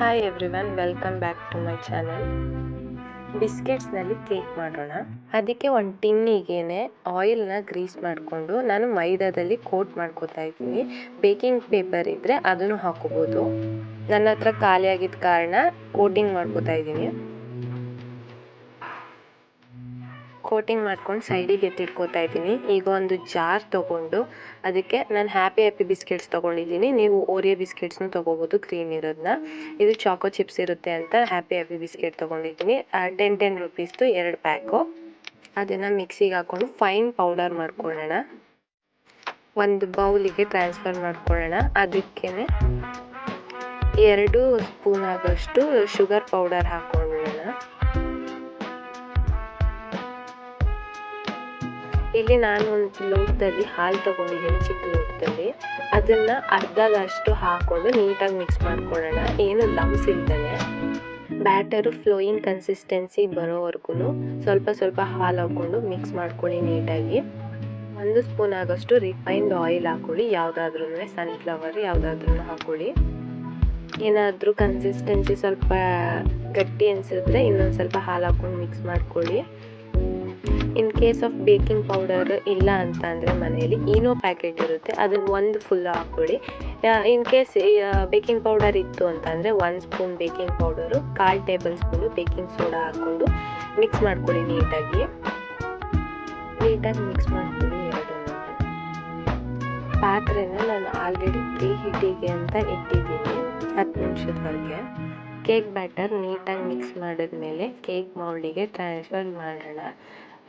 Hi everyone, welcome back to my channel. ಬಿಸ್ಕೆಟ್ಸ್ನಲ್ಲಿ cake ಮಾಡೋಣ. ಅದಕ್ಕೆ ಒಂದು ಟಿನ್ನಿಗೆ ಆಯಿಲ್ನ ಗ್ರೀಸ್ ಮಾಡಿಕೊಂಡು ನಾನು ಮೈದಾದಲ್ಲಿ ಕೋಟ್ ಮಾಡ್ಕೋತಾ ಇದ್ದೀನಿ. ಬೇಕಿಂಗ್ ಪೇಪರ್ ಇದ್ದರೆ ಅದನ್ನು ಹಾಕೋಬೋದು. ನನ್ನ ಹತ್ರ ಖಾಲಿ ಆಗಿದ್ದ ಕಾರಣ ಕೋಟಿಂಗ್ ಮಾಡ್ಕೋತಾ ಇದ್ದೀನಿ. ಕೋಟಿಂಗ್ ಮಾಡ್ಕೊಂಡು ಸೈಡಿಗೆ ಎತ್ತಿಟ್ಕೋತಾ ಇದ್ದೀನಿ. ಈಗ ಒಂದು ಜಾರ್ ತೊಗೊಂಡು ಅದಕ್ಕೆ ನಾನು ಹ್ಯಾಪಿ ಬಿಸ್ಕೆಟ್ಸ್ ತೊಗೊಂಡಿದ್ದೀನಿ. ನೀವು ಓರಿಯೋ ಬಿಸ್ಕೆಟ್ಸ್ನು ತೊಗೋಬೋದು, ಕ್ರೀಮ್ ಇರೋದನ್ನ. ಇದು ಚಾಕೋ ಚಿಪ್ಸ್ ಇರುತ್ತೆ ಅಂತ ಹ್ಯಾಪಿ ಬಿಸ್ಕೆಟ್ ತೊಗೊಂಡಿದ್ದೀನಿ. 10 ರುಪೀಸ್ದು 2 ಪ್ಯಾಕು. ಅದನ್ನು ಮಿಕ್ಸಿಗೆ ಹಾಕ್ಕೊಂಡು ಫೈನ್ ಪೌಡರ್ ಮಾಡ್ಕೊಳ್ಳೋಣ. ಒಂದು ಬೌಲಿಗೆ ಟ್ರಾನ್ಸ್ಫರ್ ಮಾಡ್ಕೊಳ್ಳೋಣ. ಅದಕ್ಕೆ 2 ಸ್ಪೂನ್ ಆಗೋಷ್ಟು ಶುಗರ್ ಪೌಡರ್ ಹಾಕ್ಕೊಳ್ಳೋಣ. ಇಲ್ಲಿ ನಾನು ಒಂದು ಲೋಟದಲ್ಲಿ ಹಾಲು ತೊಗೊಂಡಿದ್ದೀನಿ, ಚಿಕ್ಕ ಲೋಟದಲ್ಲಿ. ಅದನ್ನು ಅರ್ಧದಷ್ಟು ಹಾಕ್ಕೊಂಡು ನೀಟಾಗಿ ಮಿಕ್ಸ್ ಮಾಡ್ಕೊಳ್ಳೋಣ, ಏನು ಲಮ್ಸ್ ಇಲ್ದೇ. ಬ್ಯಾಟರು ಫ್ಲೋಯಿಂಗ್ ಕನ್ಸಿಸ್ಟೆನ್ಸಿ ಬರೋವರೆಗೂ ಸ್ವಲ್ಪ ಹಾಲು ಹಾಕ್ಕೊಂಡು ಮಿಕ್ಸ್ ಮಾಡ್ಕೊಳ್ಳಿ ನೀಟಾಗಿ. 1 ಸ್ಪೂನ್ ಆಗೋಷ್ಟು ರಿಫೈನ್ಡ್ ಆಯಿಲ್ ಹಾಕ್ಕೊಳ್ಳಿ, ಯಾವುದಾದ್ರೂ ಸನ್ಫ್ಲವರ್ ಯಾವುದಾದ್ರೂ ಹಾಕ್ಕೊಳ್ಳಿ. ಏನಾದರೂ ಕನ್ಸಿಸ್ಟೆನ್ಸಿ ಸ್ವಲ್ಪ ಗಟ್ಟಿ ಅನಿಸಿದ್ರೆ ಇನ್ನೊಂದು ಸ್ವಲ್ಪ ಹಾಲು ಹಾಕ್ಕೊಂಡು ಮಿಕ್ಸ್ ಮಾಡ್ಕೊಳ್ಳಿ. In case of baking powder ಇಲ್ಲ ಅಂತ ಅಂದರೆ ಮನೆಯಲ್ಲಿ ಈನೋ ಪ್ಯಾಕೆಟ್ ಇರುತ್ತೆ, ಅದನ್ನು 1 ಫುಲ್ ಹಾಕ್ಕೊಳ್ಳಿ. ಇನ್ ಕೇಸ್ ಬೇಕಿಂಗ್ ಪೌಡರ್ ಇತ್ತು ಅಂತಂದರೆ 1 spoon baking powder, 1/4 table spoon baking soda ಹಾಕ್ಕೊಂಡು ಮಿಕ್ಸ್ ಮಾಡ್ಕೊಳ್ಳಿ ನೀಟಾಗಿ ಮಿಕ್ಸ್ ಮಾಡ್ಕೊಳ್ಳಿ. ಪಾತ್ರೆನ ನಾನು ಆಲ್ರೆಡಿ ಪ್ರೀ ಹೀಟಿಗೆ ಅಂತ ಇಟ್ಟಿದ್ದೀನಿ 10 ನಿಮಿಷದವರೆಗೆ. ಕೇಕ್ ಬ್ಯಾಟರ್ ನೀಟಾಗಿ ಮಿಕ್ಸ್ ಮಾಡಿದ್ಮೇಲೆ ಕೇಕ್ ಮೌಲ್ಡಿಗೆ ಟ್ರಾನ್ಸ್ಫರ್ ಮಾಡೋಣ.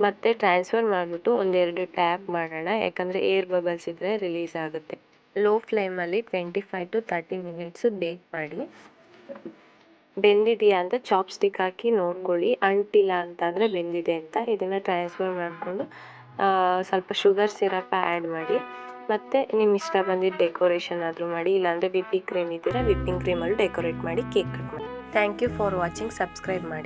ಮತ್ತು ಟ್ರಾನ್ಸ್ಫರ್ ಮಾಡಿಬಿಟ್ಟು 1-2 ಟ್ಯಾಪ್ ಮಾಡೋಣ, ಯಾಕಂದರೆ ಏರ್ ಬಬಲ್ಸ್ ಇದ್ದರೆ ರಿಲೀಸ್ ಆಗುತ್ತೆ. ಲೋ ಫ್ಲೇಮಲ್ಲಿ 25 to 30 ಮಿನಿಟ್ಸು ಬೇಕ್ ಮಾಡಿ. ಬೆಂದಿದೆಯಾ ಅಂತ ಚಾಪ್ಸ್ಟಿಕ್ ಹಾಕಿ ನೋಡ್ಕೊಳ್ಳಿ. ಅಂಟಿಲ್ಲ ಅಂತಂದರೆ ಬೆಂದಿದೆ ಅಂತ. ಇದನ್ನು ಟ್ರಾನ್ಸ್ಫರ್ ಮಾಡಿಕೊಂಡು ಸ್ವಲ್ಪ ಶುಗರ್ ಸಿರಪ್ ಆ್ಯಡ್ ಮಾಡಿ. ಮತ್ತು ನಿಮ್ಮ ಇಷ್ಟ ಬಂದಿದ್ದು ಡೆಕೋರೇಷನ್ ಆದರೂ ಮಾಡಿ, ಇಲ್ಲಾಂದರೆ ವಿಪ್ಪಿಂಗ್ ಕ್ರೀಮ್ ಇದ್ದರೆ ವಿಪ್ಪಿಂಗ್ ಕ್ರೀಮಲ್ಲಿ ಡೆಕೋರೇಟ್ ಮಾಡಿ ಕೇಕ್ ಕಟ್ ಮಾಡಿ. Thank you for watching. Subscribe ಮಾಡಿ.